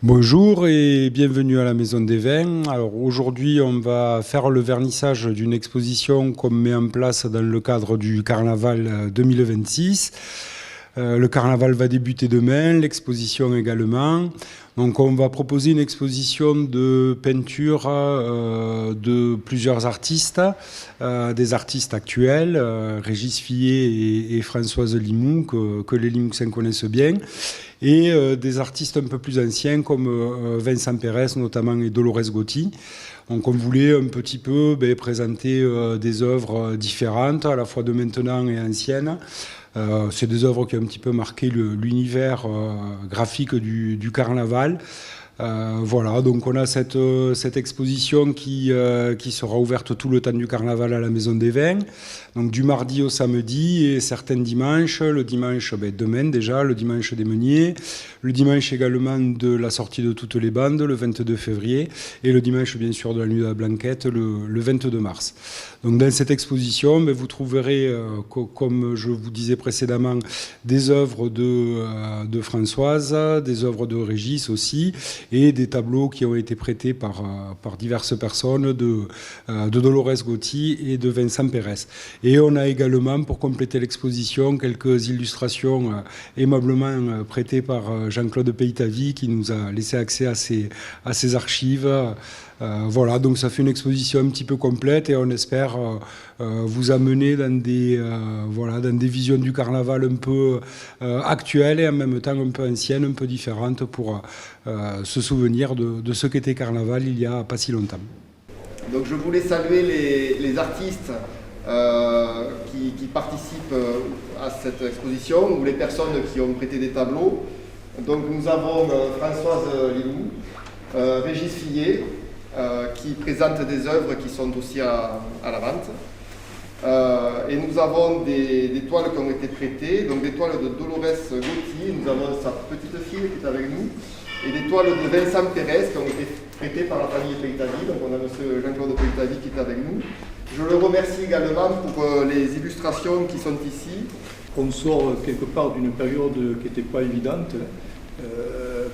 Bonjour et bienvenue à la Maison des Vins. Alors aujourd'hui, on va faire le vernissage d'une exposition qu'on met en place dans le cadre du Carnaval 2026. Le Carnaval va débuter demain, l'exposition également. Donc on va proposer une exposition de peinture de plusieurs artistes, des artistes actuels, Régis Fillet et Françoise Limoux, que les Limouxins connaissent bien, et des artistes un peu plus anciens comme Vincent Pérez notamment et Dolores Gotti. Donc on voulait un petit peu présenter des œuvres différentes, à la fois de maintenant et anciennes. C'est des œuvres qui ont un petit peu marqué l'univers graphique du carnaval. Voilà, donc on a cette exposition qui sera ouverte tout le temps du carnaval à la Maison des Vins, donc du mardi au samedi et certains dimanches, le dimanche demain déjà, le dimanche des Meuniers, le dimanche également de la sortie de toutes les bandes, le 22 février, et le dimanche bien sûr de la nuit de la Blanquette, le 22 mars. Donc dans cette exposition, vous trouverez, comme je vous disais précédemment, des œuvres de Françoise, des œuvres de Régis aussi, et des tableaux qui ont été prêtés par diverses personnes de Dolores Gotti et de Vincent Pérez. Et on a également, pour compléter l'exposition, quelques illustrations aimablement prêtées par Jean-Claude Peytavi, qui nous a laissé accès à ses archives. Voilà, donc ça fait une exposition un petit peu complète et on espère vous amener dans des visions du carnaval un peu actuelles et en même temps un peu anciennes, un peu différentes pour se souvenir de ce qu'était carnaval il y a pas si longtemps. Donc je voulais saluer les artistes qui participent à cette exposition ou les personnes qui ont prêté des tableaux. Donc nous avons Françoise Limoux, Régis Fillet, qui présente des œuvres qui sont aussi à la vente. Et nous avons des toiles qui ont été prêtées, donc des toiles de Dolores Gotti, nous avons sa petite fille qui est avec nous, et des toiles de Vincent Pérez qui ont été prêtées par la famille Peytavi, donc on a M. Jean-Claude Peytavi qui est avec nous. Je le remercie également pour les illustrations qui sont ici. On sort quelque part d'une période qui n'était pas évidente.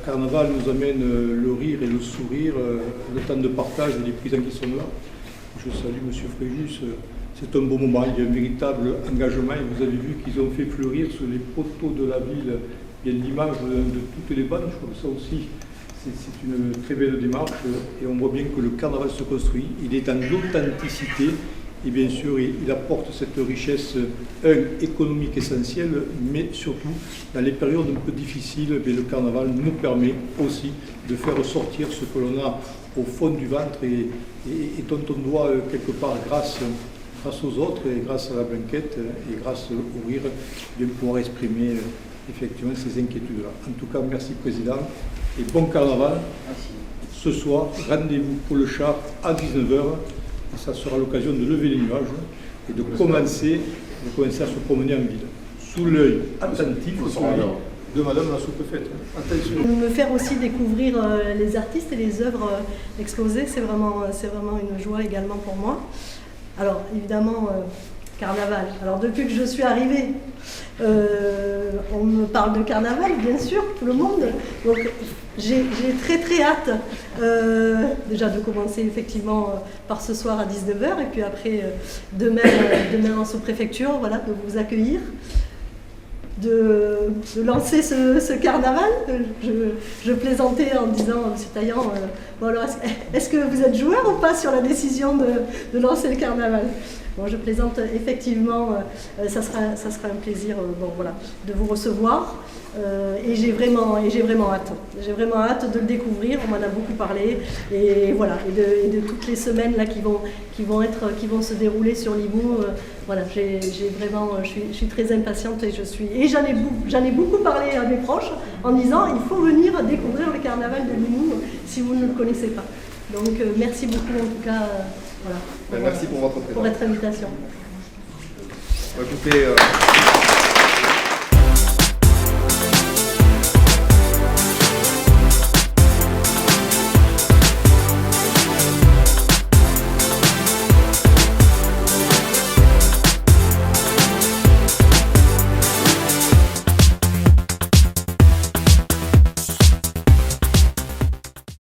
Carnaval nous amène le rire et le sourire, le temps de partage et les prisons qui sont là. Je salue M. Fréjus, c'est un beau moment, il y a un véritable engagement et vous avez vu qu'ils ont fait fleurir sur les poteaux de la ville l'image de toutes les bandes. Je trouve que ça aussi c'est une très belle démarche et on voit bien que le carnaval se construit, il est en authenticité. Et bien sûr, il apporte cette richesse, économique essentielle, mais surtout, dans les périodes un peu difficiles, le carnaval nous permet aussi de faire sortir ce que l'on a au fond du ventre et dont on doit, quelque part, grâce aux autres, et grâce à la Blanquette, et grâce au rire, bien pouvoir exprimer effectivement ces inquiétudes-là. En tout cas, merci Président, et bon carnaval. Merci. Ce soir, rendez-vous pour le char à 19h. Ça sera l'occasion de lever les nuages et de commencer à se promener en ville, sous l'œil attentif de Madame la sous-préfète. Attention. Me faire aussi découvrir les artistes et les œuvres exposées, c'est vraiment une joie également pour moi. Alors évidemment, carnaval. Alors depuis que je suis arrivée, on me parle de carnaval, bien sûr, tout le monde. Donc j'ai très hâte déjà de commencer effectivement par ce soir à 19h et puis après demain en sous-préfecture, voilà, de vous accueillir, de lancer ce carnaval. Je plaisantais en disant à M. Taillant, bon alors, est-ce que vous êtes joueur ou pas sur la décision de lancer le carnaval? Bon, je plaisante effectivement, ça sera un plaisir de vous recevoir et j'ai vraiment hâte. J'ai vraiment hâte de le découvrir, on m'en a beaucoup parlé et voilà, et de toutes les semaines là qui vont se dérouler sur Limoux. Voilà, je suis très impatiente et j'en ai beaucoup parlé à mes proches en disant il faut venir découvrir le carnaval de Limoux si vous ne le connaissez pas. Donc merci beaucoup en tout cas. Merci pour votre présence. Pour votre invitation. Écoutez,